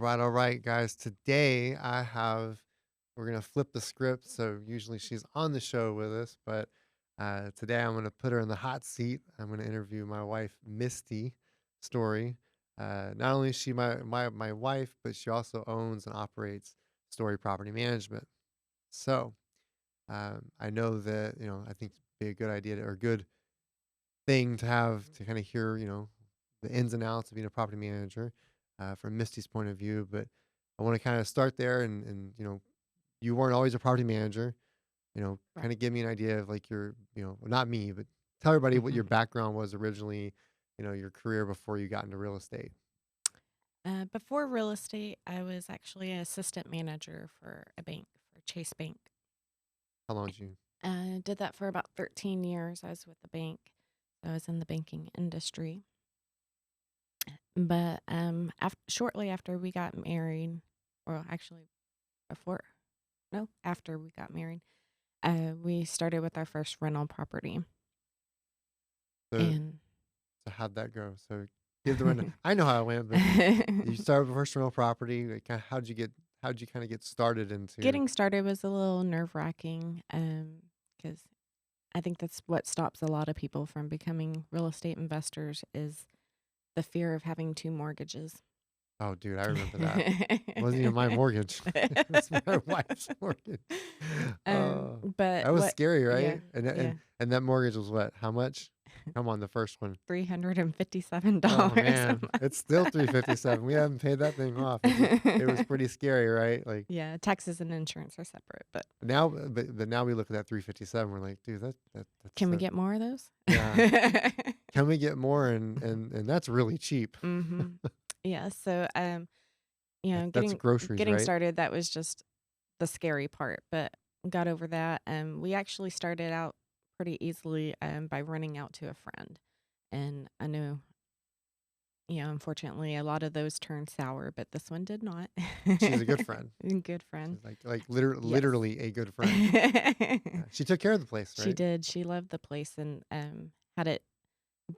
All right, guys. Today we're gonna flip the script. So usually she's on the show with us, but today I'm gonna put her in the hot seat. I'm gonna interview my wife, Misty Story. Not only is she my wife, but she also owns and operates Story Property Management. So I know that I think it'd be a good idea or a good thing to have to kind of hear the ins and outs of being a property manager from Misty's point of view. But I want to kind of start there, and you weren't always a property manager. Right. Kind of give me an idea of like your not me, but tell everybody what your Mhm. background was originally. Your career before you got into real estate. Before real estate, I was actually an assistant manager for a bank, for Chase Bank. How long did you? Did that for about 13 years. I was with the bank. I was in the banking industry. But shortly after we got married, or actually before, no, after we got married, we started with our first rental property. So, And so how'd that go? So give the run. I know how it went, but you started with first rental property. Like, how'd you kind of get started into? getting started was a little nerve-wracking because I think that's what stops a lot of people from becoming real estate investors is the fear of having two mortgages. Oh, dude, I remember that. It wasn't even my mortgage. It was my wife's mortgage. Oh, but that was what scary, yeah, right? And that yeah, and that mortgage was what? How much? Come on, the first one. Oh, $357 a man. It's still 357. We haven't paid that thing off. It was month. pretty scary, right? Like, Yeah, taxes and insurance are separate, but but now we look at that 357, we're like, "Dude, that's can we a get more of those? yeah. Can we get more?" And that's really cheap. Mhm. Yeah, so, That's groceries, getting right? started, that was just the scary part, but got over that. We actually started out pretty easily by running out to a friend. And I know, unfortunately, a lot of those turned sour, but this one did not. She's a good friend. Good friend. She's like Yes. literally a good friend. Yeah, she took care of the place, She right? did. She loved the place, and had it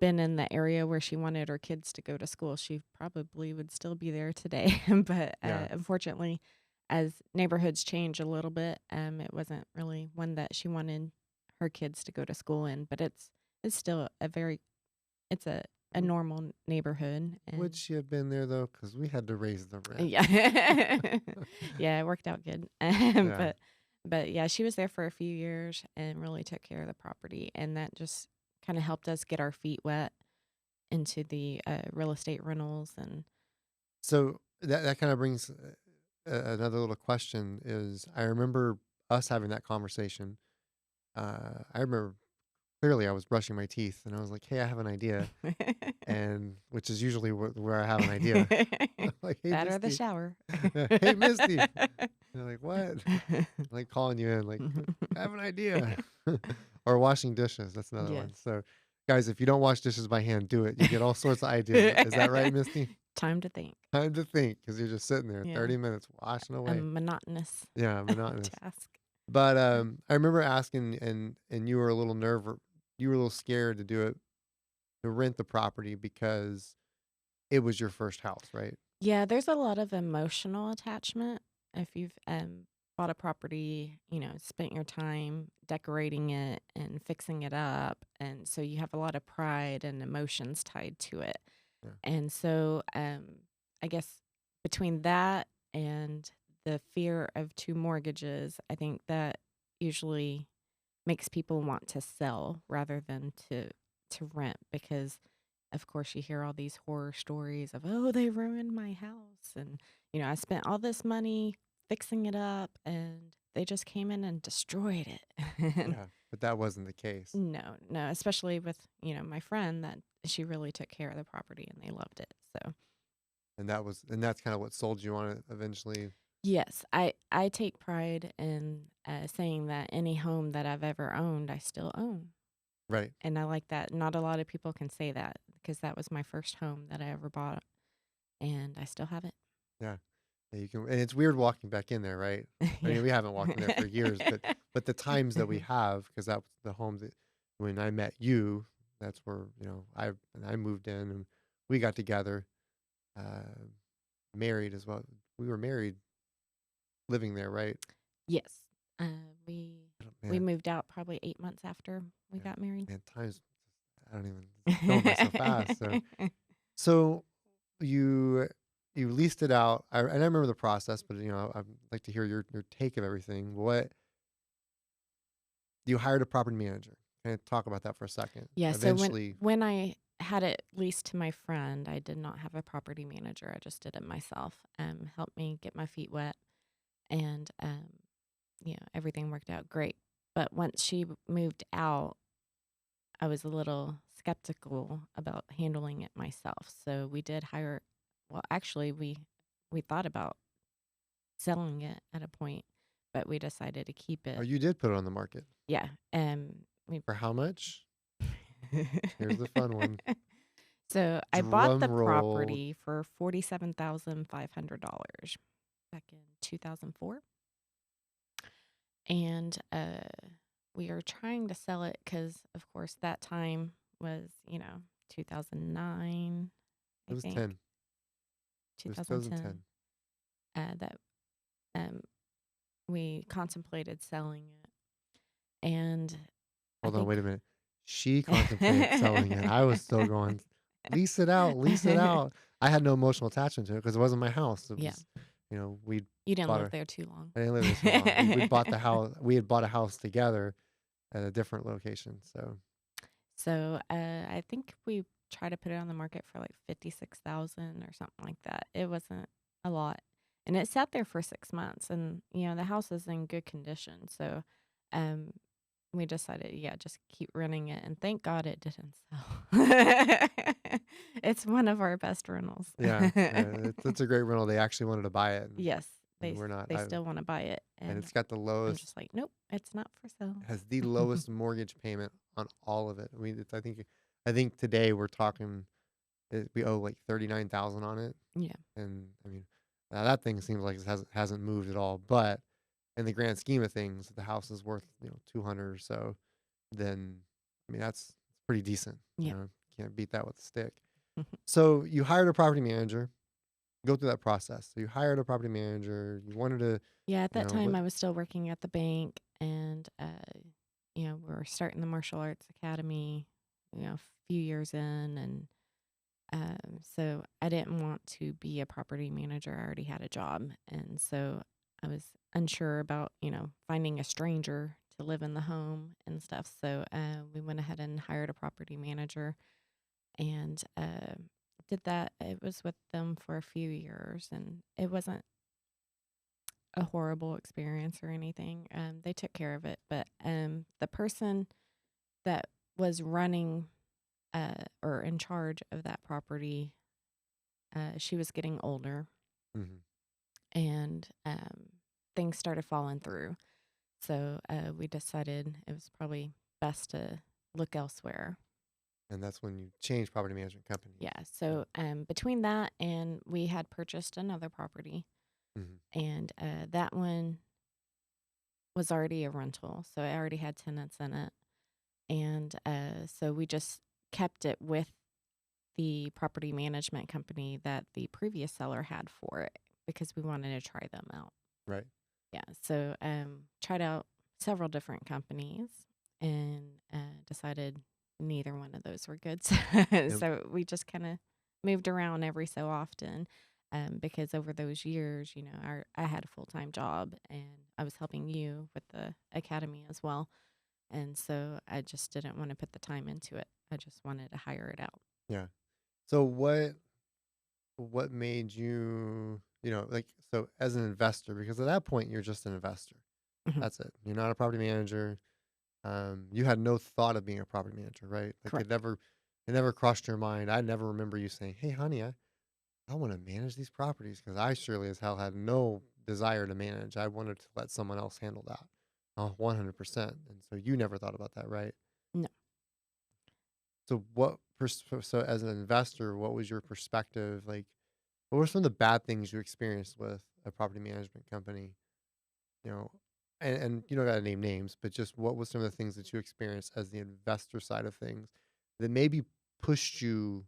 been in the area where she wanted her kids to go to school, she probably would still be there today. But Yeah. unfortunately, as neighborhoods change a little bit, it wasn't really one that she wanted her kids to go to school in. But it's still it's a W normal neighborhood, would and she have been there though? Because we had to raise the rent. yeah, yeah, it worked out good. Yeah. but yeah, she was there for a few years and really took care of the property, and that just kind of helped us get our feet wet into the real estate rentals. And So that kinda brings, another little question is I remember us having that conversation. I remember clearly I was brushing my teeth and I was like, "Hey, I have an idea." And which is usually where I have an idea. Like, "Hey, that or the Misty." shower. "Hey, Misty." They're like, "What?" Like calling you in, like, "I have an idea." Or washing dishes, that's another one. Yes. So, guys, if you don't wash dishes by hand, do it. You get all sorts of ideas. Is that right, Misty? Time to think. Time to think, because 'cause you're just sitting there Yeah. 30 minutes washing A away. monotonous Yeah, monotonous. task. But, I remember asking and you were a little you were a little scared to do it to rent the property because it was your first house, right? Yeah, there's a lot of emotional attachment. If you've bought a property, spent your time decorating it and fixing it up. And so you have a lot of pride and emotions tied to it. Yeah. And so I guess between that and the fear of two mortgages, I think that usually makes people want to sell rather than to rent because of course you hear all these horror stories of, oh, they ruined my house, and I spent all this money fixing it up and they just came in and destroyed it. And Yeah, but that wasn't the case. no, especially with my friend, that she really took care of the property and they loved it. So And that's kinda what sold you on it eventually. yes, I take pride in saying that any home that I've ever owned I still own. Right. And I like that. Not a lot of people can say that because that was my first home that I ever bought, and I still have it. Yeah. Yeah, you can and it's weird walking back in there, right? I Yeah. mean, we haven't walked in there for years, but the times that we have, because that was the home that when I met you, that's where, I moved in and we got together. Uh, married as well. We were married living there, right? Yes. We Man, moved out probably 8 months after we yeah, got married. man, times I don't even it's going by so fast. So you you leased it out. And I remember the process, but I'd like to hear your take of everything. What you hired a property manager. Can I talk about that for a second? Yeah, so Eventually, when I had it leased to my friend, I did not have a property manager. I just did it myself. Helped me get my feet wet, and everything worked out great. But once she moved out, I was a little skeptical about handling it myself. So we did hire. Well, actually, we thought about selling it at a point, but we decided to keep oh, it. you did put it on the market. Yeah, we. For how much? Here's the fun one. So I bought the Drum roll. property for $47,500 back in 2004, and we are trying to sell it because, of course, that time was 2009, It I was think 10. It was 2010. 2010. That um, we contemplated selling it, and I Hold on, think. wait a minute. She contemplated selling it. I was still going, lease it out, lease it out. I had no emotional attachment to it because it wasn't my house. It Yeah, was, we you didn't bought live a, there too long. I didn't live there too long. We bought the house. We had bought a house together at a different location. So, So I think we tried to put it on the market for like 56,000 or something like that. It wasn't a lot, and it sat there for 6 months. And the house is in good condition. So um, we decided, yeah, just keep running it. And thank God it didn't sell. It's one of our best rentals. yeah, it's a great rental. They actually wanted to buy it, and, Yes, and we're not. they still want to buy it, And and it's got the I'm lowest just like, nope, it's not for sale. has the lowest mortgage payment on all of it. I mean, I think today we're talking we owe like 39,000 on it, Yeah, and I mean, now that thing seems like it hasn't moved at all. But in the grand scheme of things, the house is worth 200 or so. Then I mean that's pretty decent. yeah. Can't beat that with a stick. So you hired a property manager. Go through that process. So you hired a property manager. You wanted to, Yeah, at that time what? I was still working at the bank, and we were starting the martial arts academy, a few years in, and so I didn't want to be a property manager. I already had a job, and so I was unsure about finding a stranger to live in the home and stuff. So we went ahead and hired a property manager, and did that. It was with them for a few years, and it wasn't a horrible experience or anything. They took care of it, but the person that was running or in charge of that property, she was getting older, Mhm. and things started falling through. So we decided it was probably best to look elsewhere. And that's when you change property management companies. Yeah. Yeah. So between that and we had purchased another property, Mhm. and that one was already a rental, so it already had tenants in it. And so we just kept it with the property management company that the previous seller had for it because we wanted to try them out. Right. Yeah. So tried out several different companies and decided neither one of those were good. Yep. So we just kind of moved around every so often. Because over those years, I had a full time job and I was helping you with the academy as well. And so I just didn't want to put the time into it. I just wanted to hire it out. Yeah. So what made you, like, so as an investor, because at that point you're just an investor. Mhm. That's it. You're not a property manager. You had no thought of being a property manager, right? Like Correct. it never crossed your mind. I never remember you saying, "Hey, honey, I want to manage these properties," because I surely as hell had no desire to manage. I wanted to let someone else handle that, 100%. And so you never thought about that, right? No. So so as an investor, what was your perspective? Like, what were some of the bad things you experienced with a property management company? You know, and you don't gotta name names, but just what was some of the things that you experienced as the investor side of things that maybe pushed you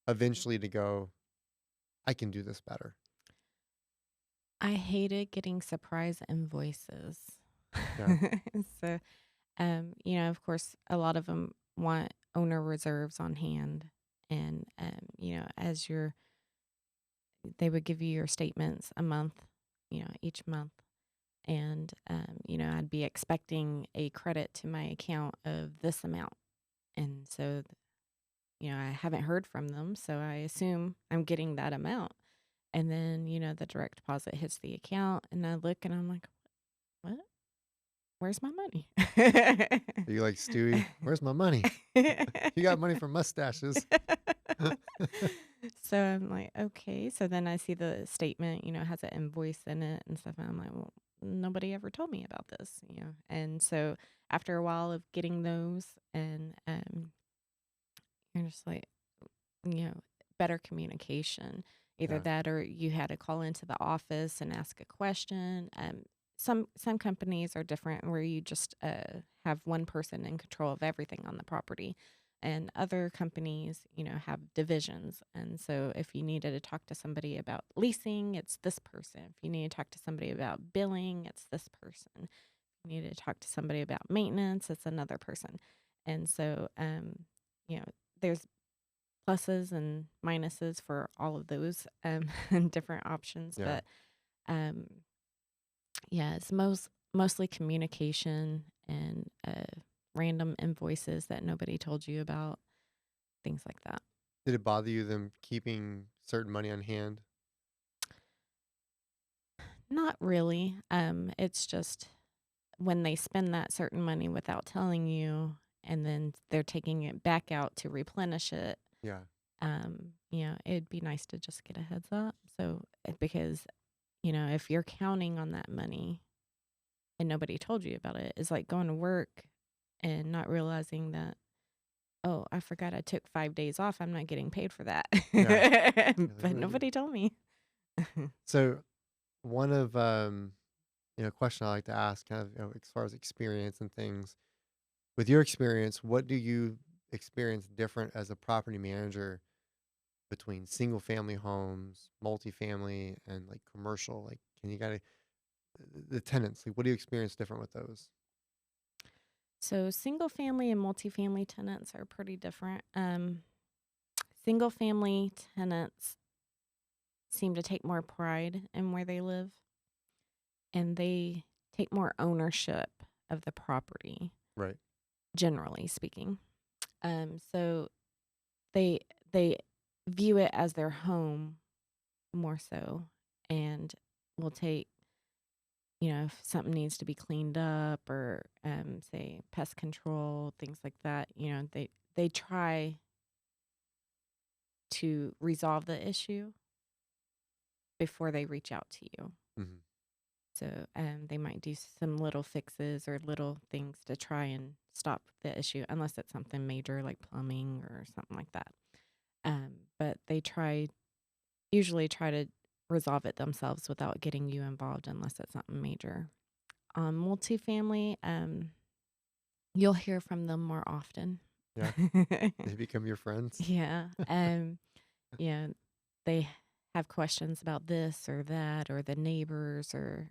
eventually to go, I can do this better. I hated getting surprise invoices. Yeah, So, of course, a lot of them want owner reserves on hand. And, they would give you your statements a month, each month. And, I'd be expecting a credit to my account of this amount. And so, I haven't heard from them. So I assume I'm getting that amount. And then, the direct deposit hits the account. And I look and I'm like, what? Where's my money? are you like Stewie? Where's my money? You got money for mustaches. So I'm like, okay. So then I see the statement, has an invoice in it and stuff. And I'm like, well, nobody ever told me about this. And so after a while of getting those, and you're just like, you know, better communication. Either Yeah, that or you had to call into the office and ask a question. Some companies are different where you just have one person in control of everything on the property. And other companies, have divisions. And so if you needed to talk to somebody about leasing, it's this person. If you need to talk to somebody about billing, it's this person. If you need to talk to somebody about maintenance, it's another person. And so, there's pluses and minuses for all of those and different options. yeah. But um, yeah, it's mostly communication and random invoices that nobody told you about, things like that. Did it bother you them keeping certain money on hand? Not really. It's just when they spend that certain money without telling you, and then they're taking it back out to replenish it. Yeah, It'd be nice to just get a heads up. So because if you're counting on that money and nobody told you about it, it's like going to work and not realizing that, oh, I forgot I took 5 days off. I'm not getting paid for that. yeah. You're like, But what do I do? nobody told me. So one of question I like to ask, kind of, as far as experience and things. With your experience, what do you experience different as a property manager between single family homes, multifamily, and like commercial? Like, can you got the tenants? Like, what do you experience different with those? So single family and multifamily tenants are pretty different. Single family tenants seem to take more pride in where they live, and they take more ownership of the property, Right. generally speaking. So they they view it as their home more so, and will take, if something needs to be cleaned up or say pest control, things like that, they try to resolve the issue before they reach out to you. Hmm. So they might do some little fixes or little things to try and stop the issue, unless it's something major like plumbing or something like that. But they usually try to resolve it themselves without getting you involved, unless it's something major. On multifamily, you'll hear from them more often. Yeah. They become your friends. Yeah. Yeah, they have questions about this or that or the neighbors, or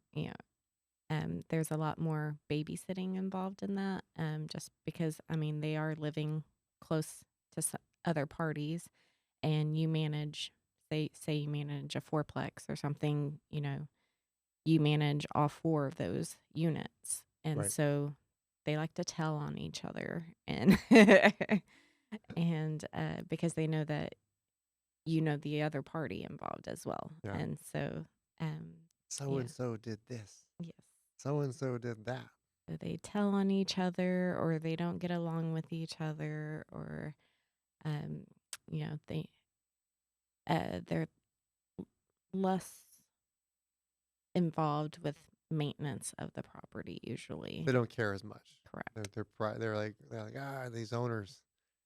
there's a lot more babysitting involved in that, just because, I mean, they are living close to other parties, and you manage, say you manage a fourplex or something, you manage all four of those units. And Right. so they like to tell on each other, and and because they know that the other party involved as well. Yeah. And so um So yeah, and so did this. yes. So and so did that. So they tell on each other, or they don't get along with each other, or um they're less involved with maintenance of the property usually. They don't care as much. Correct. They're like these owners.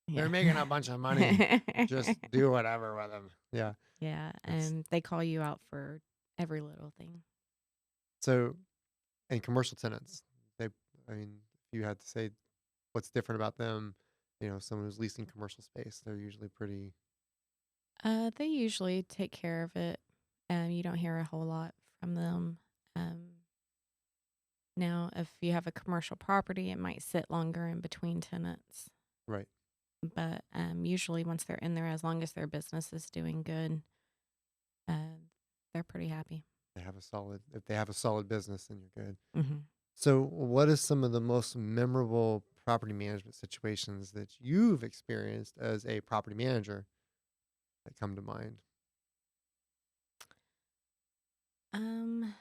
They're Yeah. making a bunch of money. Just do whatever with them. Yeah. Yeah, It's and they call you out for every little thing. so and commercial tenants. They, I mean, if you had to say what's different about them, someone who's leasing commercial space, they're usually pretty. They usually take care of it. You don't hear a whole lot from them. Um, Now, if you have a commercial property, it might sit longer in between tenants. Right. But usually, once they're in there, as long as their business is doing good, uh, they're pretty happy. If they have a solid business, then you're good. Hmm. So, what is some of the most memorable property management situations that you've experienced as a property manager that come to mind? Um,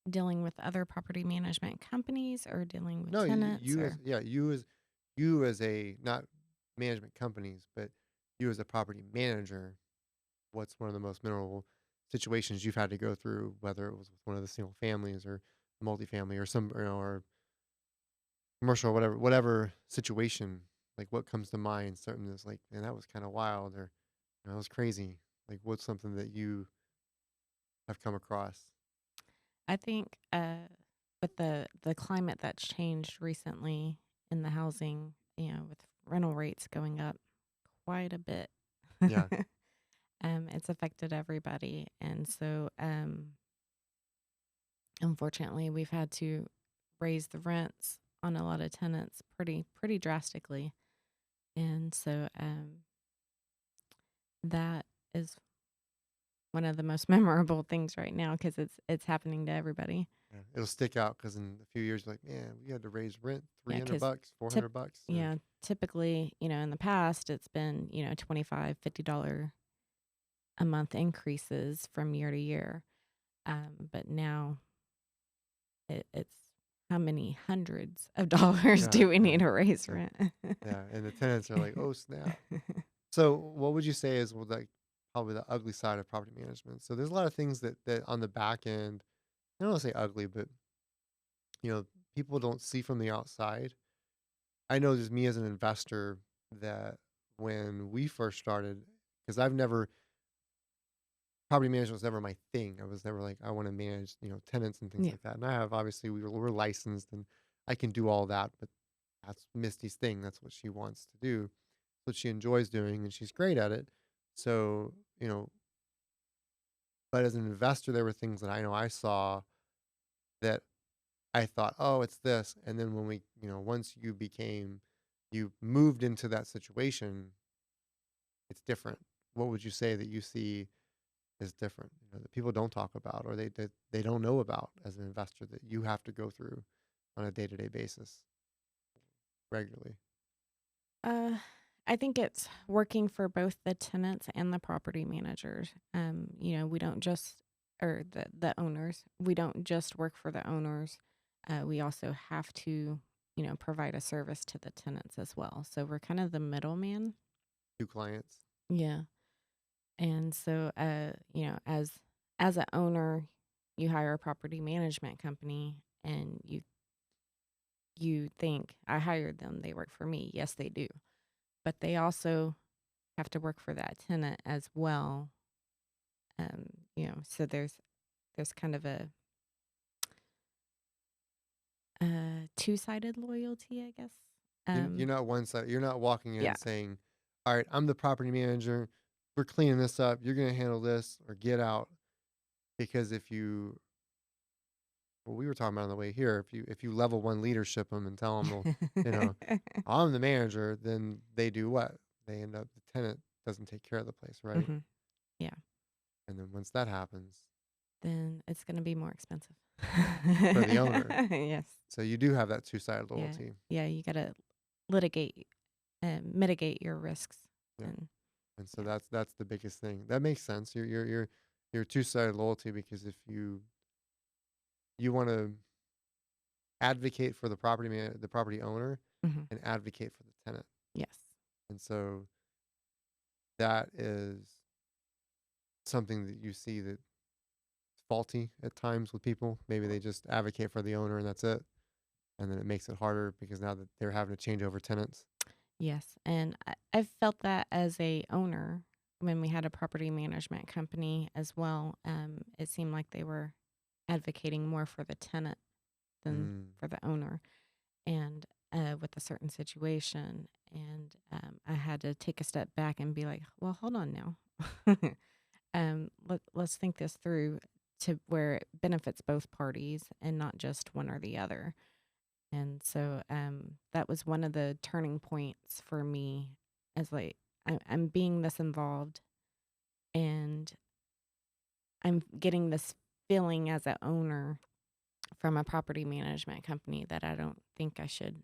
Dealing with other property management companies or dealing with No, tenants you as or yeah, you as a not management companies, but you as a property manager. What's one of the most memorable situations you've had to go through, whether it was with one of the single families or multifamily or some or commercial, whatever situation. Like what comes to mind? Something that's like, man, that was kind of wild, or that was crazy. Like, what's something that you have come across? I think with the climate that's changed recently in the housing, with rental rates going up quite a bit, Yeah, it's affected everybody, and so unfortunately, we've had to raise the rents on a lot of tenants pretty drastically, and so that is one of the most memorable things right now because it's happening to everybody. yeah. It'll stick out because in a few years, you're like, man, we had to raise rent three Yeah, hundred because bucks, tip, $400, or yeah, typically, in the past, it's been, 25, $50 a month increases from year to year. But now it's how many hundreds of dollars yeah, do we yeah, need to raise yeah, rent? yeah. And the tenants are like, oh snap. So, what would you say is well, like probably the ugly side of property management? So, there's a lot of things that on the back end, I don't want to say ugly, but you know, people don't see from the outside. I know just me as an investor that when we first started, because I've never property management was never my thing. I was never like I want to manage, tenants and things Yeah. like that. And I have obviously we're licensed and I can do all that, but that's Misty's thing. That's what she wants to do. What she enjoys doing, and she's great at it. So, but as an investor, there were things that I know I saw that I thought, oh, it's this. And then when once you moved into that situation, it's different. What would you say that you see is different, that people don't talk about or they don't know about as an investor that you have to go through on a day to day basis regularly? Uh, I think it's working for both the tenants and the property managers. We don't just, or the owners, we don't just work for the owners. We also have to, provide a service to the tenants as well. So we're kind of the middleman. Two clients. Yeah. And so, as an owner, you hire a property management company, and you think I hired them, they work for me. Yes, they do, but they also have to work for that tenant as well. So there's kind of a two-sided loyalty, I guess. You're Um, not one side. You're not walking yeah. in saying, "All right, I'm the property manager. We're cleaning this up. You're going to handle this or get out." Because if you, well, we were talking about on the way here, if you level one leadership them and tell them, well, you know, I'm the manager, then they do what? They end up the tenant doesn't take care of the place, right? Hmm. Yeah. And then once that happens, Then it's going to be more expensive. for the owner. Yes. So you do have that two-sided Yeah. loyalty. Yeah. You got to litigate and mitigate your risks. Yeah. And And so yeah. that's the biggest thing. That makes sense. You're two-sided loyalty because if you want to advocate for the property owner Hmm. and advocate for the tenant. Yes. And so that is something that you see that's faulty at times with people. Maybe they just advocate for the owner and that's it. And then it makes it harder because now that they're having to change over tenants. Yes. And I've felt that as a owner when we had a property management company as well. It seemed like they were advocating more for the tenant than Mm. for the owner, and with a certain situation. And I had to take a step back and be like, well, hold on now. let's think this through to where it benefits both parties and not just one or the other. And so that was one of the turning points for me as like I'm being this involved and I'm getting this feeling as an owner from a property management company that I don't think I should,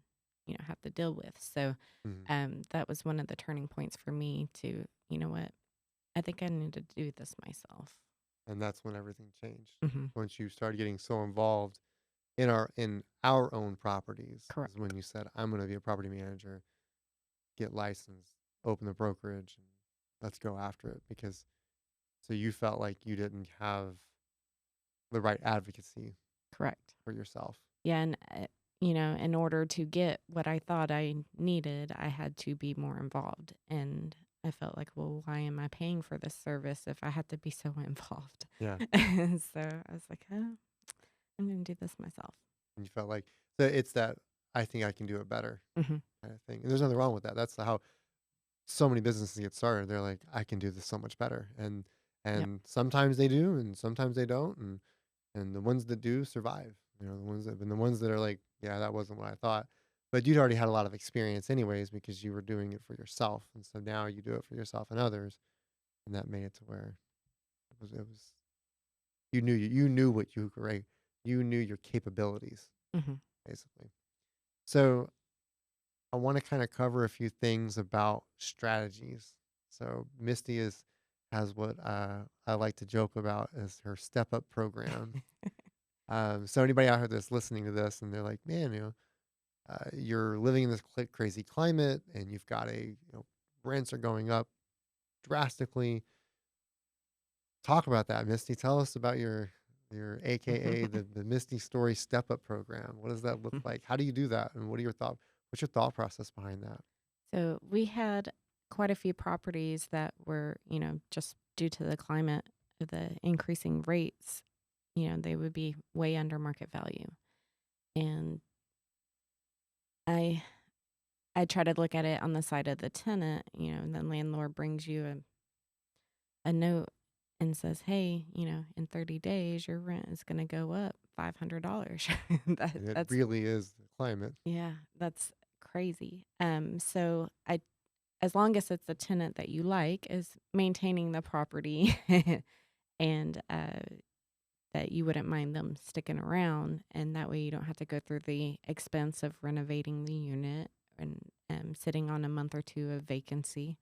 have to deal with. So Mhm. that was one of the turning points for me to, you know what, I think I need to do this myself. And that's when everything changed. Hmm. Once you started getting so involved in our own properties is when Correct. you said, "I'm gonna be a property manager, get licensed, open the brokerage, and let's go after it." Because so you felt like you didn't have the right advocacy Correct. for yourself. Yeah. And, in order to get what I thought I needed, I had to be more involved. And I felt like, well, why am I paying for this service if I had to be so involved? Yeah. And so I was like, oh, I'm going to do this myself. And you felt like so it's that, "I think I can do it better," Hmm. kinda thing. And there's nothing wrong with that. That's how so many businesses get started. They're like, "I can do this so much better." Yep. And sometimes they do, and sometimes they don't, and the ones that do survive, the ones that are like, "Yeah, that wasn't what I thought." But you'd already had a lot of experience anyways because you were doing it for yourself, and so now you do it for yourself and others, and that made it to where it was you knew what you were right, you knew your capabilities, Hmm. basically. So, I wanna kinda cover a few things about strategies. So, Misty has what, I like to joke about as her step-up program. So anybody out here that's listening to this and they're like, "Man, you're living in this crazy climate and you've got rents are going up drastically." Talk about that, Misty. Tell us about your AKA the Misty Story Step Up program. What does that look like? How do you do that? And what's your thought process behind that? So we had quite a few properties that were, just due to the climate, the increasing rates, they would be way under market value. And I I try to look at it on the side of the tenant, and the landlord brings you a note and says, "Hey, in 30 days your rent is going to go up $500." And it That's really is the climate. yeah, that's crazy. So I as long as it's a tenant that you like, is maintaining the property and that you wouldn't mind them sticking around. And that way you don't have to go through the expense of renovating the unit and sitting on a month or two of vacancy.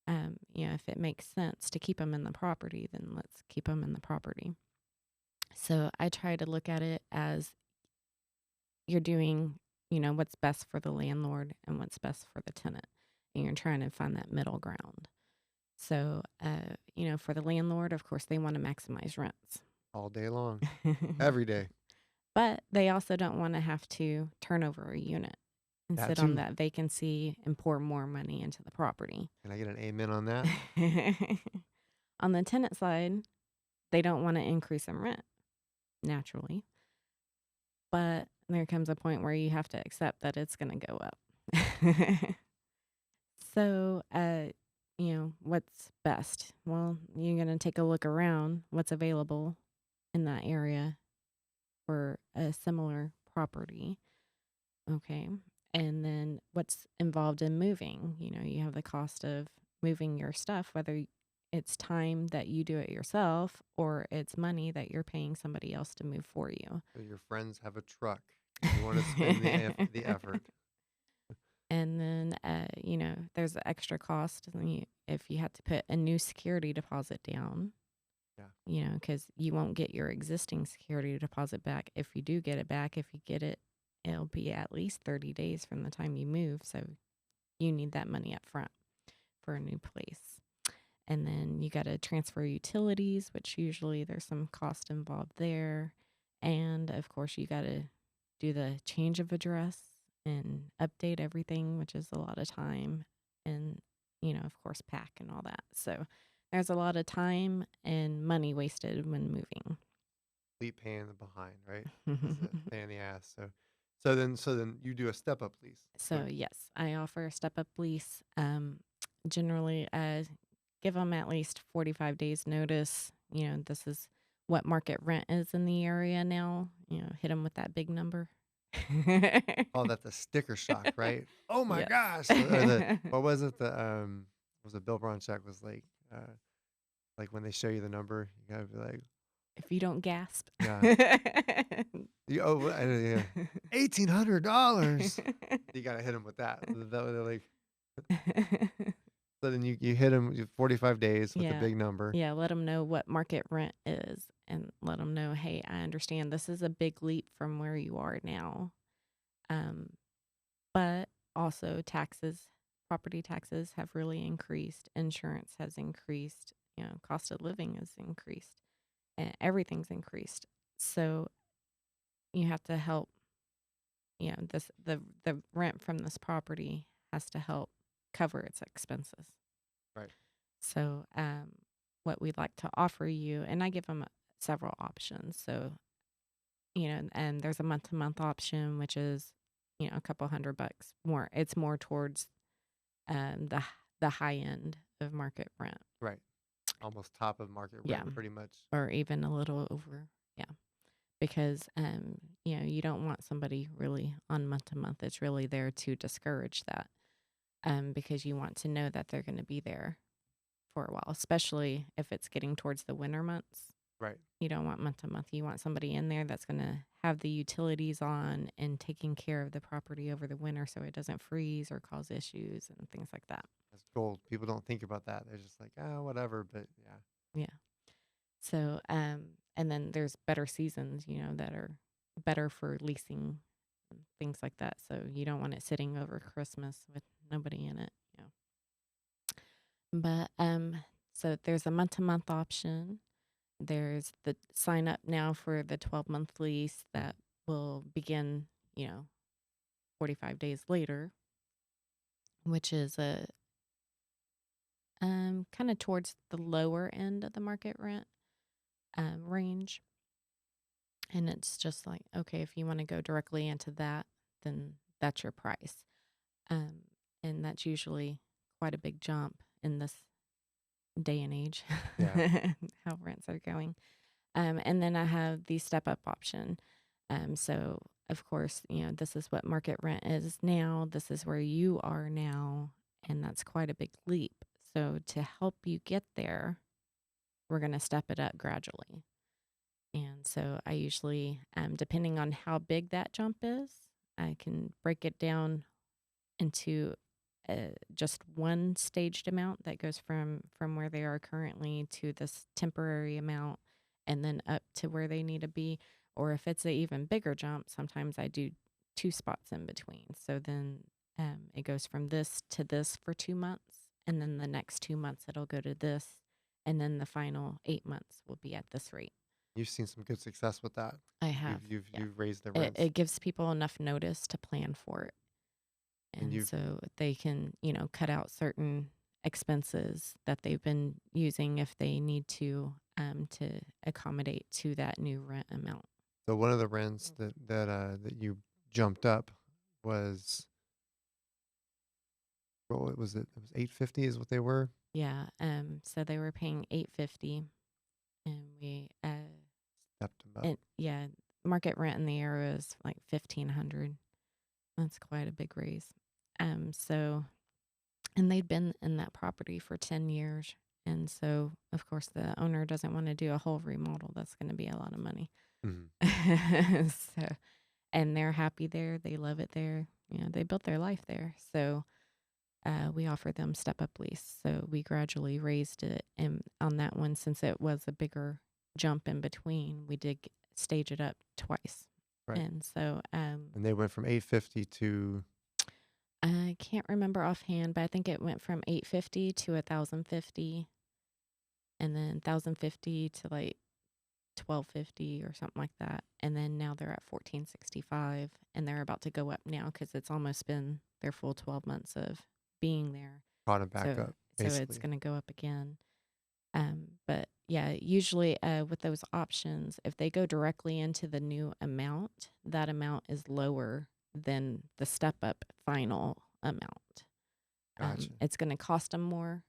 If it makes sense to keep them in the property, then let's keep them in the property. So I try to look at it as you're doing, what's best for the landlord and what's best for the tenant. And you're trying to find that middle ground. So, for the landlord, of course, they want to maximize rents. All day long, every day. But they also don't want to have to turn over a unit and That sit on too. that vacancy and pour more money into the property. Can I get an amen on that? On the tenant side, they don't want to increase in rent naturally. But there comes a point where you have to accept that it's going to go up. So, what's best? Well, you're going to take a look around what's available in that area for a similar property. Okay. And then what's involved in moving? You have the cost of moving your stuff, whether it's time that you do it yourself or it's money that you're paying somebody else to move for you. So your friends have a truck and you wanna spend the effort. And then, there's the extra cost if you had to put a new security deposit down, Yeah. because you won't get your existing security deposit back. If you do get it back, if you get it, it'll be at least 30 days from the time you move. So you need that money up front for a new place. And then you got to transfer utilities, which usually there's some cost involved there. And of course, you got to do the change of address and update everything, which is a lot of time. And, of course, pack and all that. So there's a lot of time and money wasted when moving. Complete pain in the behind, right? Is a pain in the ass. So then you do a step-up lease. So So, yes, I offer a step up lease. Generally, give them at least 45 days notice. This is what market rent is in the area now. Hit them with that big number. Call that the sticker shock, right? Oh my Yes. gosh! Or the what was it? Was it Bill Bronchek was like when they show you the number, you gotta be like, If you don't gasp. yeah, yeah, $1,800. You gotta hit them with that. That they're like, so then you hit them 45 days with the Yeah. big number. Yeah, let them know what market rent is and let them know, "Hey, I understand this is a big leap from where you are now." Um, but also taxes, property taxes have really increased, insurance has increased, cost of living has increased, and everything's increased. So you have to help, the rent from this property has to help cover its expenses. Right. So, what we'd like to offer you, and I give them several options. So, and there's a month to month option, which is, a couple $100 more. It's more towards the high end of market rent. Right. Almost top of market Yeah, rent, pretty much. or even a little over. Yeah, because you don't want somebody really on month to month. It's really there to discourage that. Because you want to know that they're going to be there for a while, especially if it's getting towards the winter months. Right. You don't want month to month. You want somebody in there that's going to have the utilities on and taking care of the property over the winter so it doesn't freeze or cause issues and things like that. That's gold. People don't think about that. They're just like, oh, whatever. But yeah. Yeah. So, and then there's better seasons, that are better for leasing and things like that. So you don't want it sitting over Christmas with nobody in it. But so there's a month to month option. There's the sign up now for the 12-month lease that will begin, 45 days later, which is a kind of towards the lower end of the market rent range. And it's just like, okay, if you want to go directly into that, then that's your price. Um, and that's usually quite a big jump in this day and age, Yeah. how rents are going. And then I have the step up option. So, of course, this is what market rent is now. This is where you are now. And that's quite a big leap. So, to help you get there, we're going to step it up gradually. And so, I usually, depending on how big that jump is, I can break it down into just one staged amount that goes from where they are currently to this temporary amount and then up to where they need to be. Or if it's an even bigger jump, sometimes I do two spots in between. So then it goes from this to this for 2 months, and then the next 2 months it'll go to this, and then the final 8 months will be at this rate. You've seen some good success with that. I have, yeah. You've raised the It, rents. it gives people enough notice to plan for it. And And so they can, cut out certain expenses that they've been using if they need to accommodate to that new rent amount. So one of the rents that you jumped up was, what was it? It was 850 is what they were. Yeah. So they were paying $850, and we Stepped them up. and yeah, market rent in the area is like $1,500. That's quite a big raise. So, and they'd been in that property for 10 years. And so, of course, the owner doesn't want to do a whole remodel. That's going to be a lot of money. Mhm. So, and they're happy there. They love it there. They built their life there. So, we offer them step up lease. So we gradually raised it. And on that one, since it was a bigger jump in between, we did stage it up twice. Right. And so, And they went from 850 to, I can't remember offhand, but I think it went from 850 to 1,050, and then 1,050 to like 1,250 or something like that. And then now they're at 1,465, and they're about to go up now because it's almost been their full 12 months of being there. brought them back So, up, so it's basically. going to go up again. But yeah, usually with those options, if they go directly into the new amount, that amount is lower than the step up final amount. Gotcha. It's going to cost them more,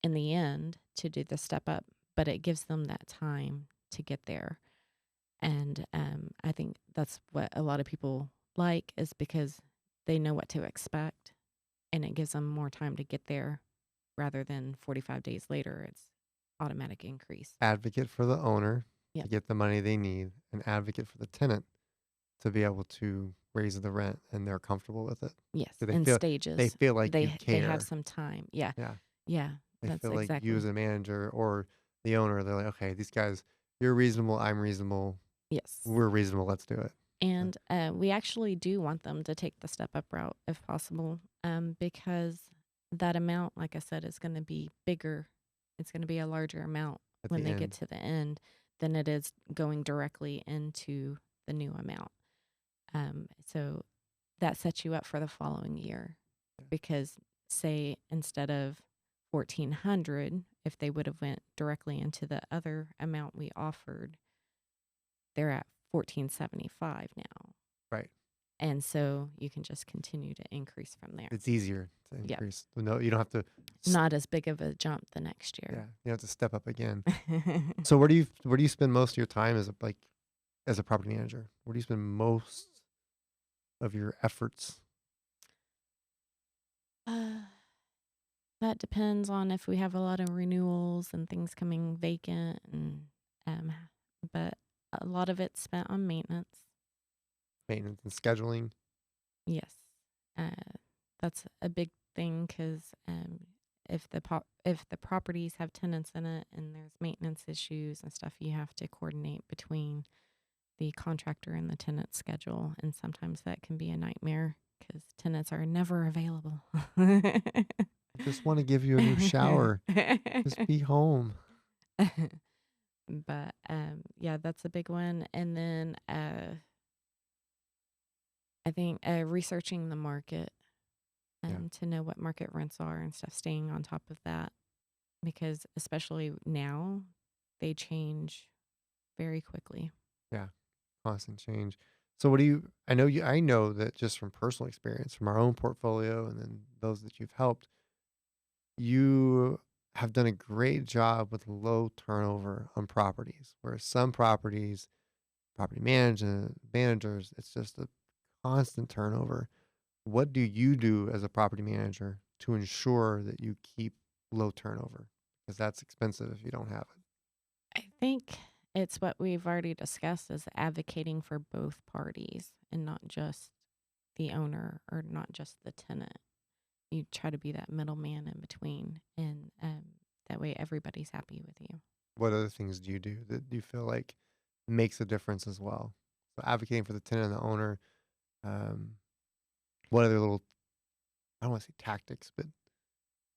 in the end to do the step up, but it gives them that time to get there. And I think that's what a lot of people like is because they know what to expect and it gives them more time to get there rather than 45 days later, it's automatic increase. Advocate for the owner to Yep. get the money they need, and advocate for the tenant to be able to raise the rent, and they're comfortable with it. Yes. So In they stages. feel like you They have care. some time. Yeah. Yeah. Yeah. They That's feel like you as exactly. a manager or the owner, they're like, okay, these guys, you're reasonable, I'm reasonable, Yes. we're reasonable, let's do it. And we actually do want them to take the step up route if possible, because that amount, like I said, is going to be bigger. It's going to be a larger amount At when the they get end. to the end than it is going directly into the new amount. So that sets you up for the following year because, say, instead of 1,400, if they would have went directly into the other amount we offered, they're at 1,475 now. Right. And so you can just continue to increase from there. It's easier to Yep. increase. No, you don't have to, Not as big of a jump the next yeah, year. you don't have to step up again. So where do you spend most of your time as a property manager? Where do you spend most of your efforts? uh, that depends on if we have a lot of renewals and things coming vacant, and um, but a lot of it's spent on maintenance. Maintenance and scheduling. Yes, uh, that's a big thing because if the properties have tenants in it and there's maintenance issues and stuff, you have to coordinate between the contractor and the tenant schedule, and sometimes that can be a nightmare because tenants are never available. I just want to give you a new shower. Just be home. But yeah, that's a big one. And then I think researching the market Yeah. to know what market rents are and stuff, staying on top of that because especially now they change very quickly. Yeah. Constant change. So I know that just from personal experience, from our own portfolio and then those that you've helped, you have done a great job with low turnover on properties. Whereas some properties, property managers, it's just a constant turnover. What do you do as a property manager to ensure that you keep low turnover? Because that's expensive if you don't have it. I think it's what we've already discussed is advocating for both parties and not just the owner or not just the tenant. You try to be that middleman in between, and that way everybody's happy with you. What other things do you do that you feel like makes a difference as well? So advocating for the tenant and the owner. Um, what other little, I don't want to say tactics, but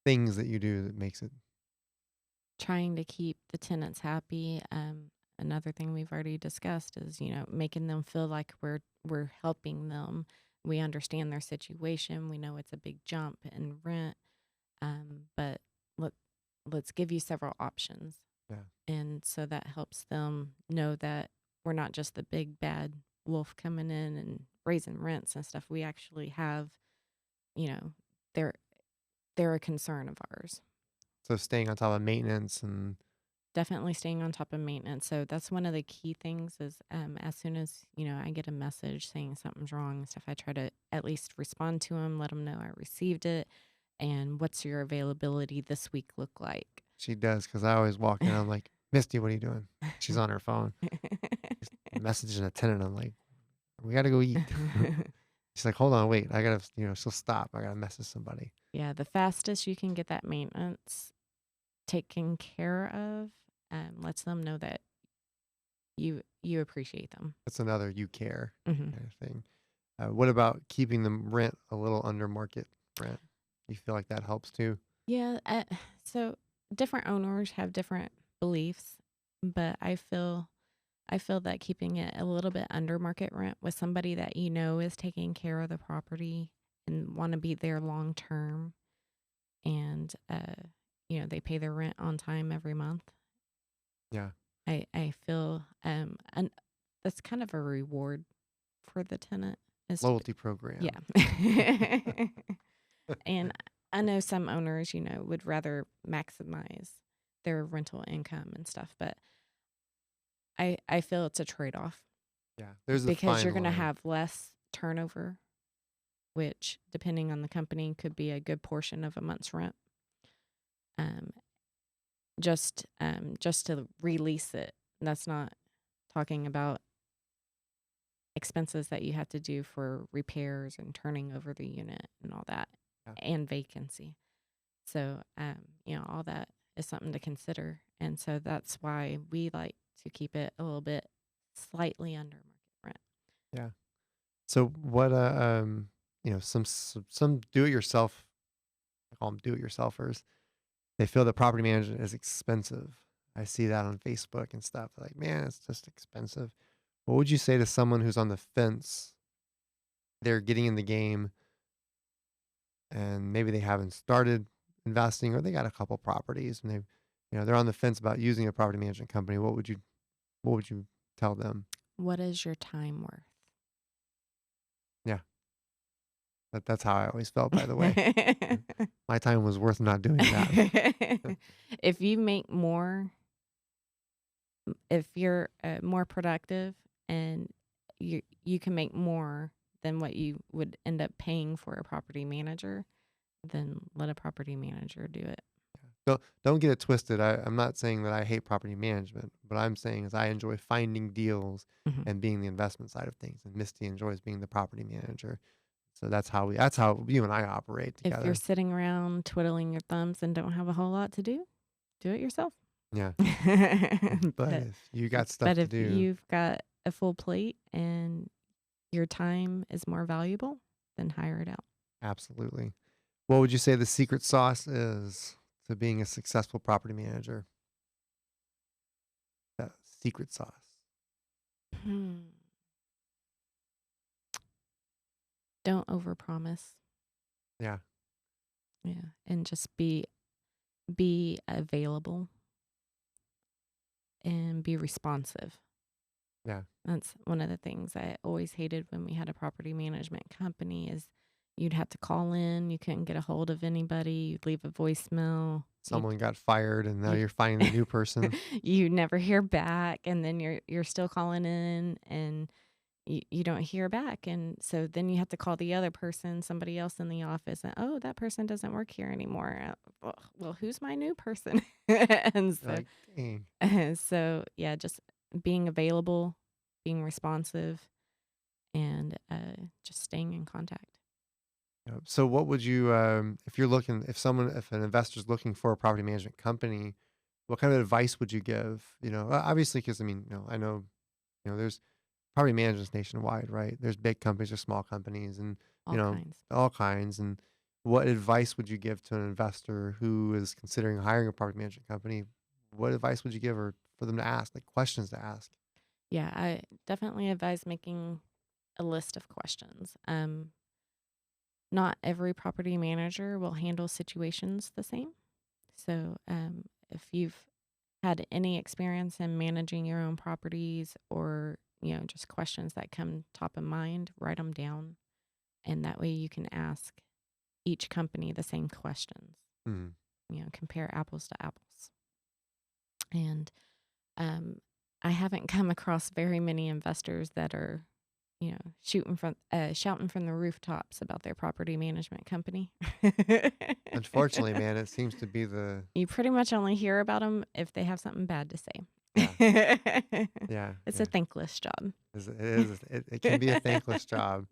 things that you do that makes it? Trying to keep the tenants happy. Another thing we've already discussed is making them feel like we're helping them. We understand their situation. We know it's a big jump in rent, but let let's give you several options. Yeah. And so that helps them know that we're not just the big bad wolf coming in and raising rents and stuff. We actually have, you know, they're they're a concern of ours. So staying on top of maintenance and Definitely staying on top of maintenance. So that's one of the key things is as soon as, I get a message saying something's wrong and stuff, I try to at least respond to them, let them know I received it, and what's your availability this week look like? she does because I always walk in. I'm like, Misty, what are you doing? She's on her phone. She's messaging a tenant. I'm like, we got to go eat. She's like, hold on, wait. I got to, she'll stop. I got to message somebody. Yeah, the fastest you can get that maintenance taken care of lets them know that you appreciate them. That's another you care Hmm. kind of thing. What about keeping the rent a little under market rent? You feel like that helps too? Yeah, so different owners have different beliefs, but I feel that keeping it a little bit under market rent with somebody that is taking care of the property and want to be there long term, and they pay their rent on time every month. Yeah. I feel and that's kind of a reward for the tenant is Loyalty program. yeah. And I know some owners, would rather maximize their rental income and stuff, but I feel it's a trade-off Yeah, there's a because fine you're gonna line. have less turnover, which, depending on the company, could be a good portion of a month's rent. Um, just to release it. That's not talking about expenses that you have to do for repairs and turning over the unit and all that, Yeah, and vacancy. So, all that is something to consider. And so that's why we like to keep it a little bit slightly under market rent. yeah. So what, some do-it-yourself, I call them do-it-yourselfers, they feel that property management is expensive. I see that on Facebook and stuff. Like, man, it's just expensive. What would you say to someone who's on the fence? They're getting in the game and maybe they haven't started investing or they got a couple properties and they're on the fence about using a property management company. What would you tell them? What is your time Yeah, that's how I always felt, by the way. worth? My time was worth not doing that. If you make more, if you're more productive and you can make more than what you would end up paying for a property manager, then let a property manager do it. Don't get it twisted. I'm not saying that I hate property management. What I'm saying is I enjoy finding deals Mhm. and being the investment side of things, and Misty enjoys being the property manager. So that's how you and I operate If you're together. sitting around twiddling your thumbs and don't have a whole lot to do it yourself. Yeah. But but if you got stuff but to if do, you've got a full plate and your time is more valuable, then hire it out. absolutely. What would you say the secret sauce is to being a successful property manager? That secret sauce. Hmm. Don't overpromise. Yeah. Yeah, and just be available and be responsive. Yeah. That's one of the things I always hated when we had a property management company is you'd have to call in, you couldn't get a hold of anybody, you'd leave a voicemail, Someone got fired and now you'd you're finding a new person. you never hear back, and then you're still calling in and you don't hear back, and so then you have to call the other person, somebody else in the office, and, "Oh, that person doesn't work here anymore." Well, who's my new person? And You're like, dang. yeah, just being available, being responsive, and, just staying in contact. So what would you, if an investor's looking for a property management company, what kind of advice would you give? Obviously, because I know, there's property management's nationwide, right? There's big companies, there's small companies, and All kinds. all kinds. And what advice would you give to an investor who is considering hiring a property management company? What advice would you give her for them to ask, like questions to ask? Yeah, I definitely advise making a list of questions. Not every property manager will handle situations the same. So, if you've had any experience in managing your own properties or, just questions that come top of mind, write them down. And that way you can ask each company the same questions, Mhm. compare apples to apples. And um, I haven't come across very many investors that are, shouting from the rooftops about their property management company. Unfortunately, man, it seems to be the You pretty much only hear about them if they have something bad to yeah, say. yeah, It's a yeah. thankless job. It can be a thankless job,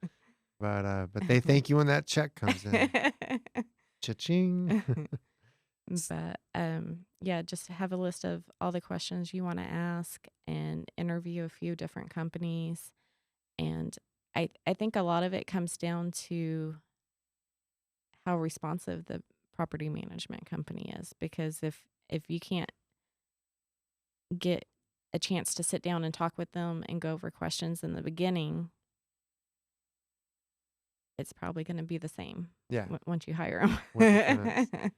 but they thank you when that check comes in. Cha-ching. But yeah, just have a list of all the questions you want to ask and interview a few different companies. And I think a lot of it comes down to how responsive the property management company is, because if you can't get a chance to sit down and talk with them and go over questions in the beginning, it's probably going to be the same Yeah, once you hire with the them. tenants.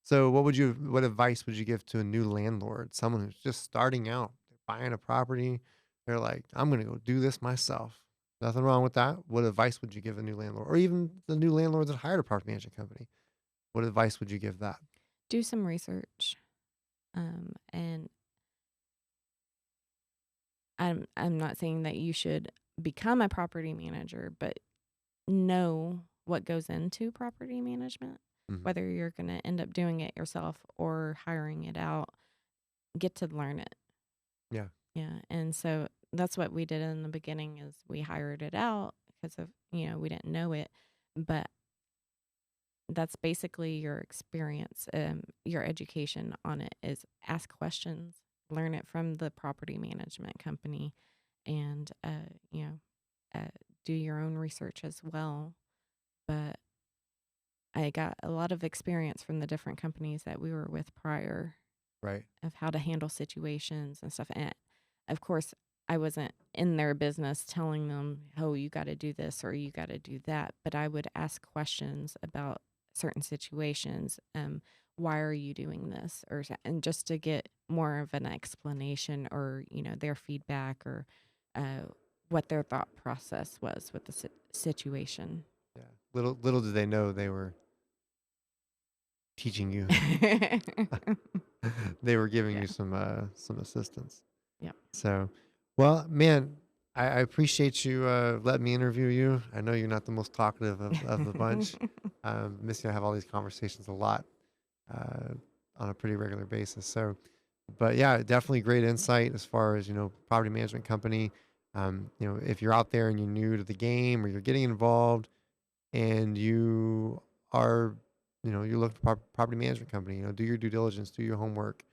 So what advice would you give to a new landlord, someone who's just starting out, they're buying a property, they're like, "I'm gonna go do this myself." Nothing wrong with that. What advice would you give a new landlord or even the new landlords that hired a property management company? What advice would you give that? Do some research. And I'm not saying that you should become a property manager, but know what goes into property management, Mhm. whether you're going to end up doing it yourself or hiring it out, get to learn it. Yeah. Yeah. And so that's what we did in the beginning is we hired it out because of, we didn't know it, but that's basically your experience, your education on it is ask questions, learn it from the property management company, and uh, do your own research as well. But I got a lot of experience from the different companies that we were with prior Right. of how to handle situations and stuff. And of course, I wasn't in their business telling them, oh, you got to do this or you got to do that. But I would ask questions about certain situations. Why are you doing this? And just to get more of an explanation or, their feedback or uh, what their thought process was with the situation. Yeah. Little did they know they were teaching you. They were giving Yeah. you some assistance. Yep. So, well, man, I appreciate you letting me interview you. I know you're not the most talkative of the bunch. Missy, I have all these conversations a lot uh, on a pretty regular basis. So, but yeah, definitely great insight as far as property management company. If you're out there and you're new to the game or you're getting involved and you are, you look for property management company. Do your due diligence, do your homework.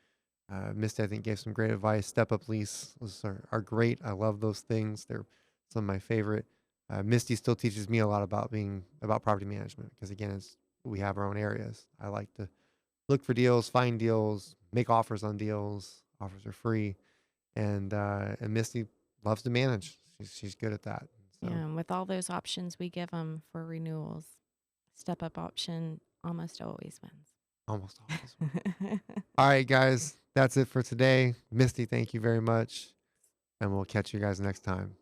Misty, I think, gave some great advice. Step up lease are great. I love those things. They're some of my favorite. Misty still teaches me a lot about property management because again, we have our own areas. I like to look for deals, find deals, make offers on deals. Offers are free, and Misty loves to manage. She's good at that. Yeah, So and with all those options we give them for renewals, step up option almost always almost always. wins. All right, guys, that's it for today. Misty, thank you very much, and we'll catch you guys next time.